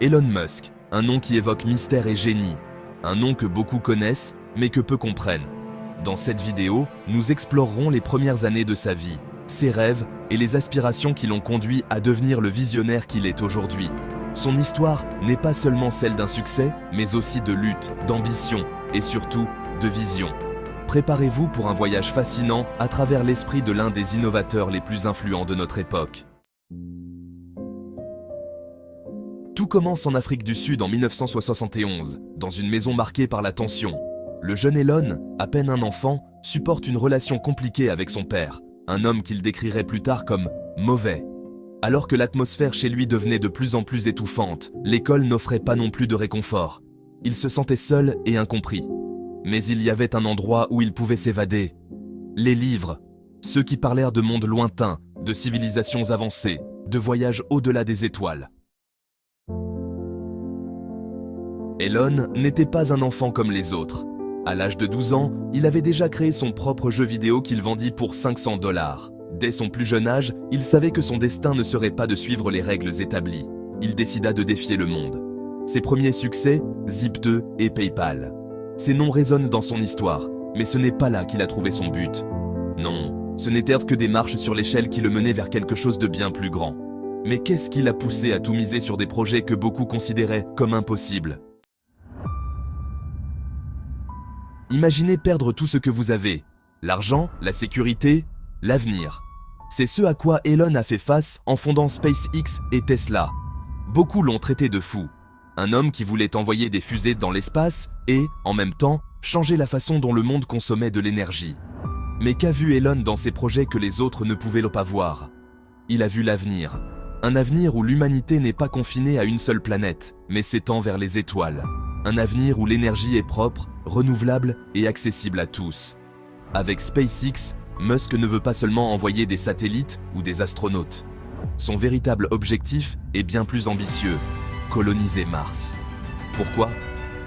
Elon Musk, un nom qui évoque mystère et génie. Un nom que beaucoup connaissent, mais que peu comprennent. Dans cette vidéo, nous explorerons les premières années de sa vie, ses rêves et les aspirations qui l'ont conduit à devenir le visionnaire qu'il est aujourd'hui. Son histoire n'est pas seulement celle d'un succès, mais aussi de lutte, d'ambition et surtout de vision. Préparez-vous pour un voyage fascinant à travers l'esprit de l'un des innovateurs les plus influents de notre époque. Tout commence en Afrique du Sud en 1971, dans une maison marquée par la tension. Le jeune Elon, à peine un enfant, supporte une relation compliquée avec son père, un homme qu'il décrirait plus tard comme « mauvais ». Alors que l'atmosphère chez lui devenait de plus en plus étouffante, l'école n'offrait pas non plus de réconfort. Il se sentait seul et incompris. Mais il y avait un endroit où il pouvait s'évader. Les livres, ceux qui parlèrent de mondes lointains, de civilisations avancées, de voyages au-delà des étoiles. Elon n'était pas un enfant comme les autres. À l'âge de 12 ans, il avait déjà créé son propre jeu vidéo qu'il vendit pour 500 $. Dès son plus jeune âge, il savait que son destin ne serait pas de suivre les règles établies. Il décida de défier le monde. Ses premiers succès, Zip2 et PayPal. Ces noms résonnent dans son histoire, mais ce n'est pas là qu'il a trouvé son but. Non, ce n'étaient que des marches sur l'échelle qui le menaient vers quelque chose de bien plus grand. Mais qu'est-ce qui l'a poussé à tout miser sur des projets que beaucoup considéraient comme impossibles ? Imaginez perdre tout ce que vous avez, l'argent, la sécurité, l'avenir. C'est ce à quoi Elon a fait face en fondant SpaceX et Tesla. Beaucoup l'ont traité de fou. Un homme qui voulait envoyer des fusées dans l'espace et, en même temps, changer la façon dont le monde consommait de l'énergie. Mais qu'a vu Elon dans ses projets que les autres ne pouvaient pas voir ? Il a vu l'avenir. Un avenir où l'humanité n'est pas confinée à une seule planète, mais s'étend vers les étoiles. Un avenir où l'énergie est propre, renouvelable et accessible à tous. Avec SpaceX, Musk ne veut pas seulement envoyer des satellites ou des astronautes. Son véritable objectif est bien plus ambitieux, coloniser Mars. Pourquoi ?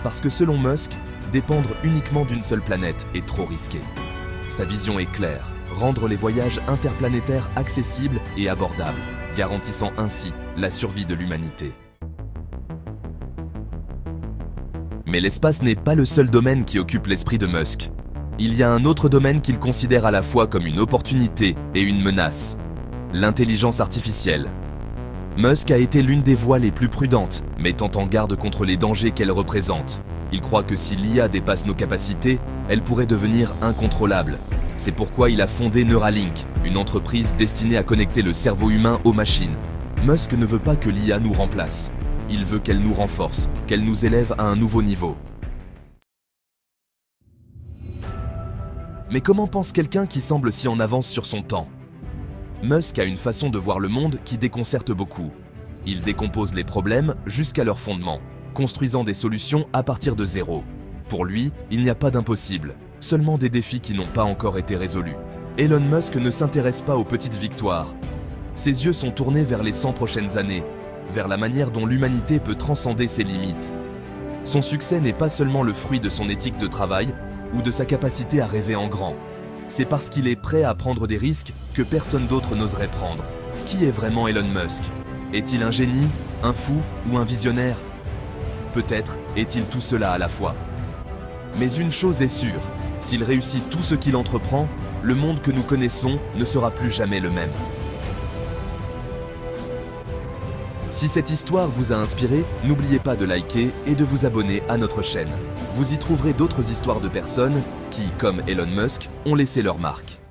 Parce que selon Musk, dépendre uniquement d'une seule planète est trop risqué. Sa vision est claire, rendre les voyages interplanétaires accessibles et abordables, garantissant ainsi la survie de l'humanité. Mais l'espace n'est pas le seul domaine qui occupe l'esprit de Musk. Il y a un autre domaine qu'il considère à la fois comme une opportunité et une menace, l'intelligence artificielle. Musk a été l'une des voix les plus prudentes, mettant en garde contre les dangers qu'elle représente. Il croit que si l'IA dépasse nos capacités, elle pourrait devenir incontrôlable. C'est pourquoi il a fondé Neuralink, une entreprise destinée à connecter le cerveau humain aux machines. Musk ne veut pas que l'IA nous remplace. Il veut qu'elle nous renforce, qu'elle nous élève à un nouveau niveau. Mais comment pense quelqu'un qui semble si en avance sur son temps ? Musk a une façon de voir le monde qui déconcerte beaucoup. Il décompose les problèmes jusqu'à leur fondement, construisant des solutions à partir de zéro. Pour lui, il n'y a pas d'impossible, seulement des défis qui n'ont pas encore été résolus. Elon Musk ne s'intéresse pas aux petites victoires. Ses yeux sont tournés vers les 100 prochaines années, vers la manière dont l'humanité peut transcender ses limites. Son succès n'est pas seulement le fruit de son éthique de travail ou de sa capacité à rêver en grand. C'est parce qu'il est prêt à prendre des risques que personne d'autre n'oserait prendre. Qui est vraiment Elon Musk ? Est-il un génie, un fou ou un visionnaire ? Peut-être est-il tout cela à la fois. Mais une chose est sûre, s'il réussit tout ce qu'il entreprend, le monde que nous connaissons ne sera plus jamais le même. Si cette histoire vous a inspiré, n'oubliez pas de liker et de vous abonner à notre chaîne. Vous y trouverez d'autres histoires de personnes qui, comme Elon Musk, ont laissé leur marque.